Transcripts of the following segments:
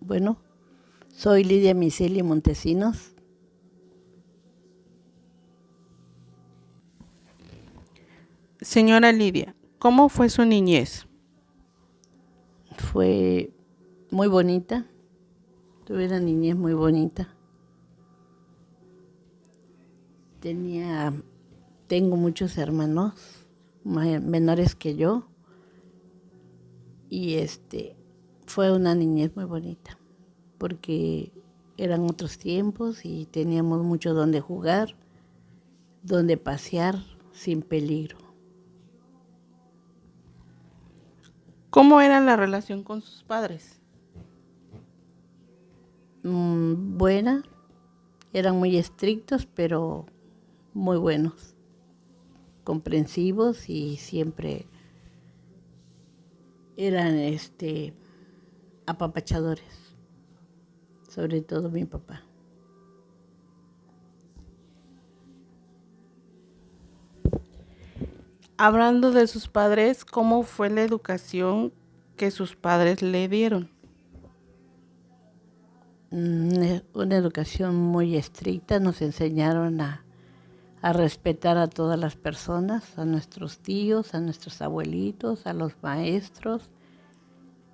Bueno, soy Lidia Miceli Montesinos. Señora Lidia, ¿cómo fue su niñez? Fue muy bonita. Tuve una niñez muy bonita. Tengo muchos hermanos menores que yo y fue una niñez muy bonita porque eran otros tiempos y teníamos mucho donde jugar, donde pasear sin peligro. ¿Cómo era la relación con sus padres? Buena, eran muy estrictos, pero muy buenos, comprensivos y siempre eran apapachadores, sobre todo mi papá. Hablando de sus padres, ¿cómo fue la educación que sus padres le dieron? Una educación muy estricta, nos enseñaron a respetar a todas las personas, a nuestros tíos, a nuestros abuelitos, a los maestros,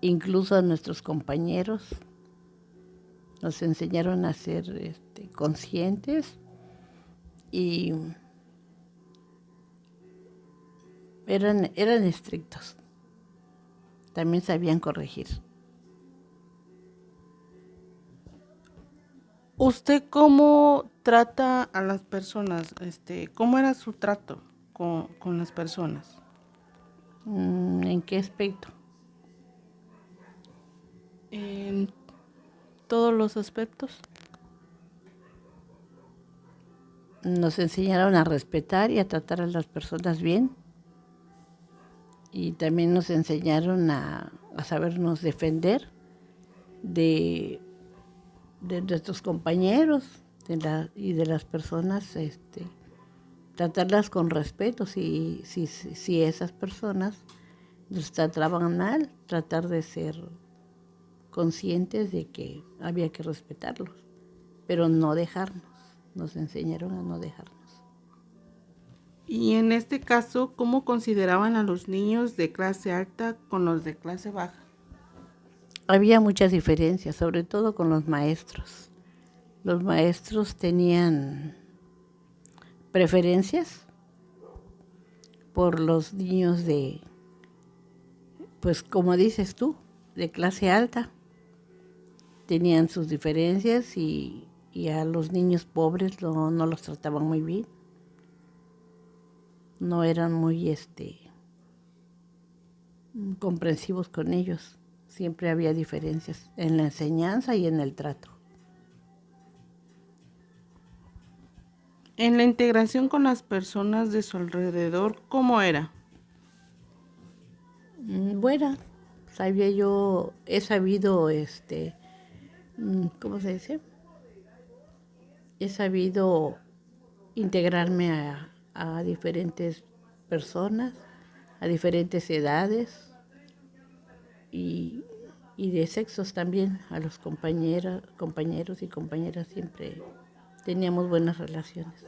incluso a nuestros compañeros. Nos enseñaron a ser conscientes y eran estrictos. También sabían corregir. ¿Usted cómo trata a las personas? ¿Cómo era su trato con las personas? ¿En qué aspecto? En todos los aspectos. Nos enseñaron a respetar y a tratar a las personas bien. Y también nos enseñaron a sabernos defender de nuestros compañeros y de las personas, tratarlas con respeto. Si esas personas nos trataban mal, tratar de ser conscientes de que había que respetarlos, pero no dejarnos. Nos enseñaron a no dejarnos. Y en este caso, ¿cómo consideraban a los niños de clase alta con los de clase baja? Había muchas diferencias, sobre todo con los maestros. Los maestros tenían preferencias por los niños pues como dices tú, de clase alta. Tenían sus diferencias y a los niños pobres no los trataban muy bien. No eran muy comprensivos con ellos. Siempre había diferencias en la enseñanza y en el trato. En la integración con las personas de su alrededor, ¿cómo era? Buena, he sabido, ¿cómo se dice? He sabido integrarme a diferentes personas, a diferentes edades y de sexos también. A los compañeros y compañeras siempre teníamos buenas relaciones.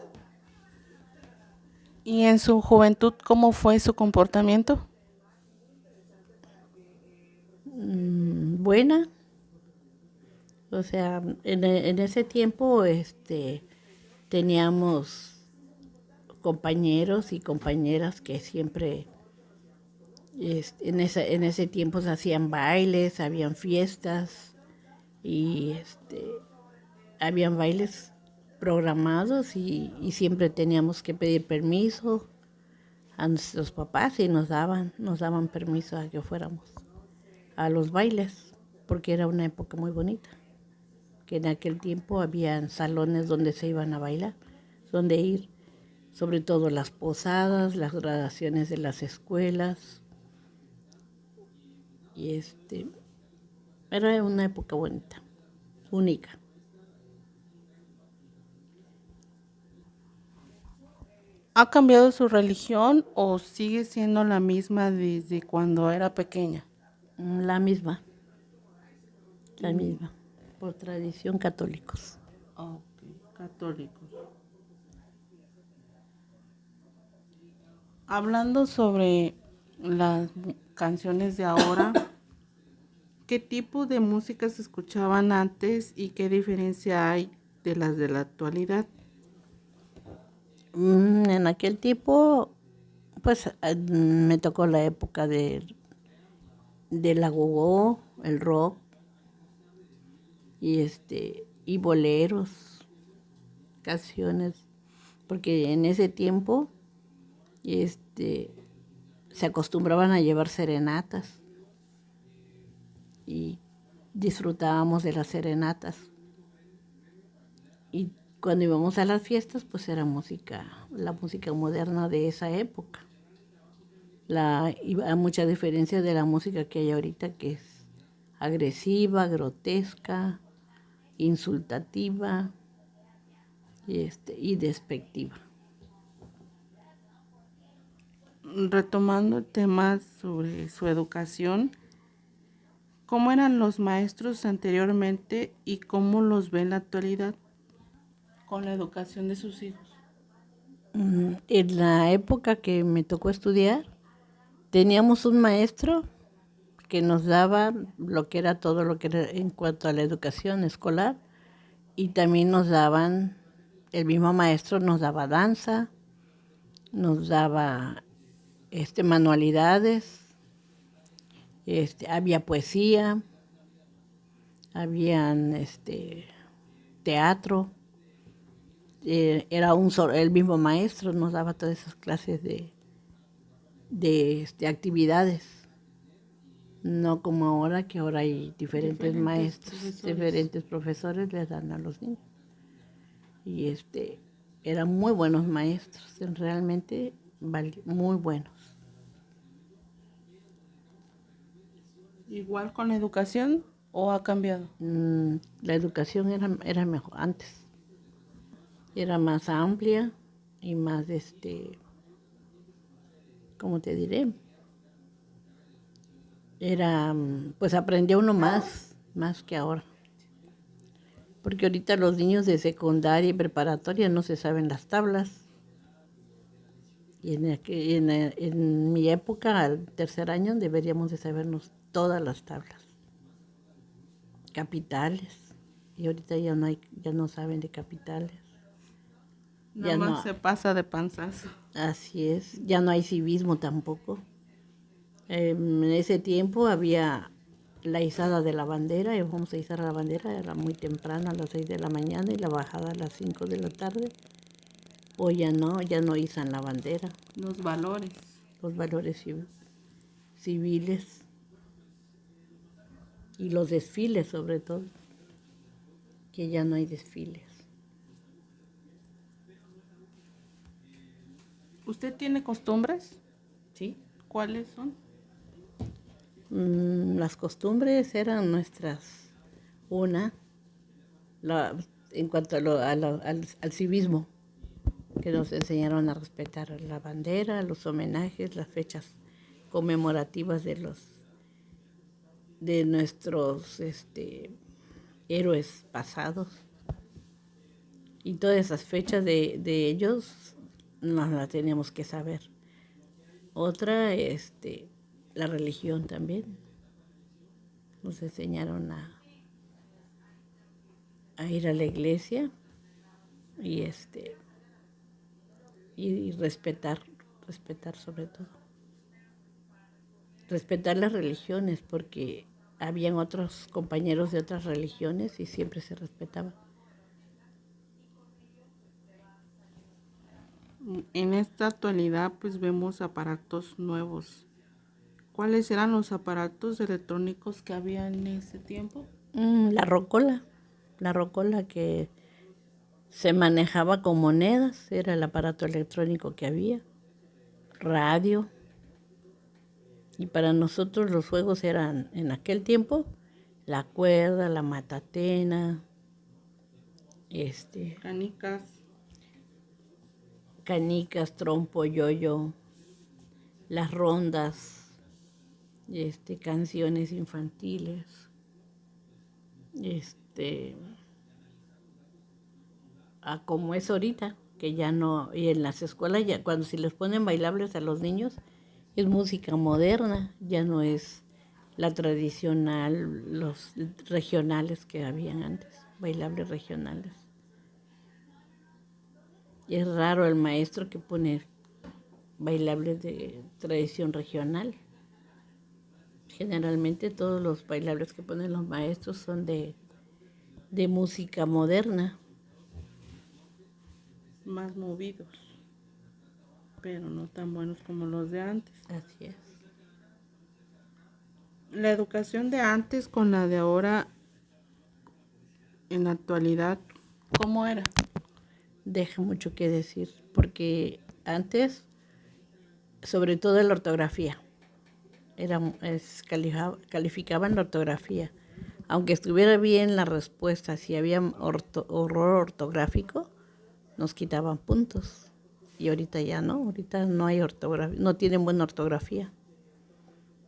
¿Y en su juventud cómo fue su comportamiento? Buena, o sea, en ese tiempo teníamos compañeros y compañeras que siempre en ese tiempo se hacían bailes, habían fiestas y habían bailes programados y siempre teníamos que pedir permiso a nuestros papás y nos daban permiso a que fuéramos a los bailes, porque era una época muy bonita, que en aquel tiempo habían salones donde se iban a bailar, donde ir, sobre todo las posadas, las graduaciones de las escuelas, y era una época bonita, única. ¿Ha cambiado su religión o sigue siendo la misma desde cuando era pequeña? La misma. La misma, por tradición católicos. Ok, católicos. Hablando sobre las canciones de ahora, ¿qué tipo de música se escuchaban antes y qué diferencia hay de las de la actualidad? En aquel tiempo, pues me tocó la época de la gogó, el rock y boleros, canciones, porque en ese tiempo este, se acostumbraban a llevar serenatas y disfrutábamos de las serenatas. Y cuando íbamos a las fiestas, pues era la música moderna de esa época. Hay mucha diferencia de la música que hay ahorita, que es agresiva, grotesca, insultativa y despectiva. Retomando el tema sobre su educación, ¿cómo eran los maestros anteriormente y cómo los ve en la actualidad con la educación de sus hijos? En la época que me tocó estudiar, teníamos un maestro que nos daba lo que era todo lo que era en cuanto a la educación escolar, y también el mismo maestro nos daba danza, nos daba manualidades, había poesía, habían teatro, el mismo maestro nos daba todas esas clases de actividades. No como ahora, que ahora hay diferentes maestros, diferentes profesores les dan a los niños. Y eran muy buenos maestros, realmente muy buenos. ¿Igual con la educación o ha cambiado? La educación era mejor antes. Era más amplia y más, ¿cómo te diré? Pues aprendía uno más que ahora. Porque ahorita los niños de secundaria y preparatoria no se saben las tablas. Y en mi época, al tercer año, deberíamos de sabernos todas las tablas. Capitales. Y ahorita ya no saben de capitales. Nada más se pasa de panzazo. Así es. Ya no hay civismo tampoco. En ese tiempo había la izada de la bandera, y vamos a izar la bandera, era muy temprano, a las 6 de la mañana, y la bajada a las 5 de la tarde. O ya no izan la bandera. Los valores civiles y los desfiles, sobre todo, que ya no hay desfiles. ¿Usted tiene costumbres? ¿Sí? ¿Cuáles son? Las costumbres eran nuestras. En cuanto al civismo, que nos enseñaron a respetar la bandera, los homenajes, las fechas conmemorativas de nuestros héroes pasados, y todas esas fechas de ellos nos las teníamos que saber. Otra, la religión también. Nos enseñaron a ir a la iglesia y y respetar sobre todo. Respetar las religiones, porque habían otros compañeros de otras religiones y siempre se respetaban. En esta actualidad pues vemos aparatos nuevos. ¿Cuáles eran los aparatos electrónicos que había en ese tiempo? La rocola que se manejaba con monedas, era el aparato electrónico que había. Radio. Y para nosotros los juegos eran, en aquel tiempo, la cuerda, la matatena, canicas, trompo, yoyo, las rondas, canciones infantiles. este, a como es ahorita, que ya no, y en las escuelas ya cuando si les ponen bailables a los niños, es música moderna, ya no es la tradicional, los regionales que habían antes, bailables regionales. Y es raro el maestro que pone bailables de tradición regional. Generalmente todos los bailables que ponen los maestros son de música moderna. Más movidos, pero no tan buenos como los de antes. Así es. La educación de antes con la de ahora, en la actualidad, ¿cómo era? Deja mucho que decir, porque antes, sobre todo la ortografía, calificaban la ortografía. Aunque estuviera bien la respuesta, si había horror ortográfico, nos quitaban puntos. Y ahorita ya no, ahorita no hay ortografía, no tienen buena ortografía.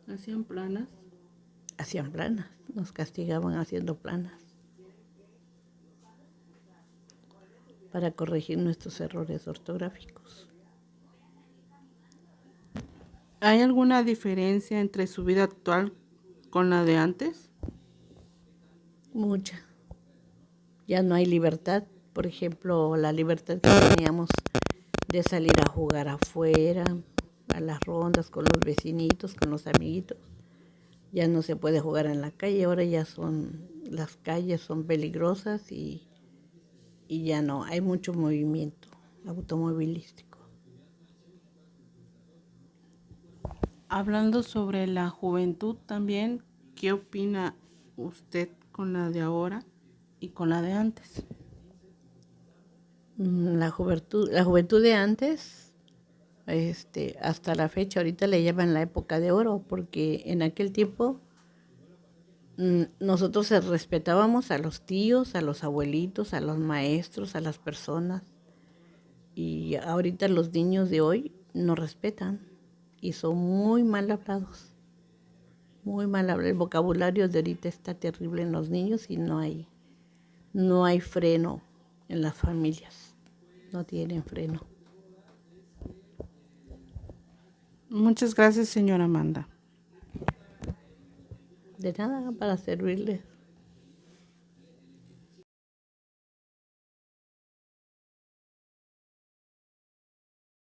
¿Hacían planas? Hacían planas, nos castigaban haciendo planas para corregir nuestros errores ortográficos. ¿Hay alguna diferencia entre su vida actual con la de antes? Mucha. Ya no hay libertad, por ejemplo, la libertad que teníamos de salir a jugar afuera, a las rondas con los vecinitos, con los amiguitos. Ya no se puede jugar en la calle, ahora ya las calles son peligrosas y ya no, hay mucho movimiento automovilístico. Hablando sobre la juventud también, ¿qué opina usted con la de ahora y con la de antes? La juventud de antes, hasta la fecha, ahorita le llaman la época de oro, porque en aquel tiempo nosotros respetábamos a los tíos, a los abuelitos, a los maestros, a las personas. Y ahorita los niños de hoy no respetan y son muy mal hablados. Muy mal hablados. El vocabulario de ahorita está terrible en los niños y no hay freno en las familias. No tienen freno. Muchas gracias, señora Amanda. De nada, para servirles.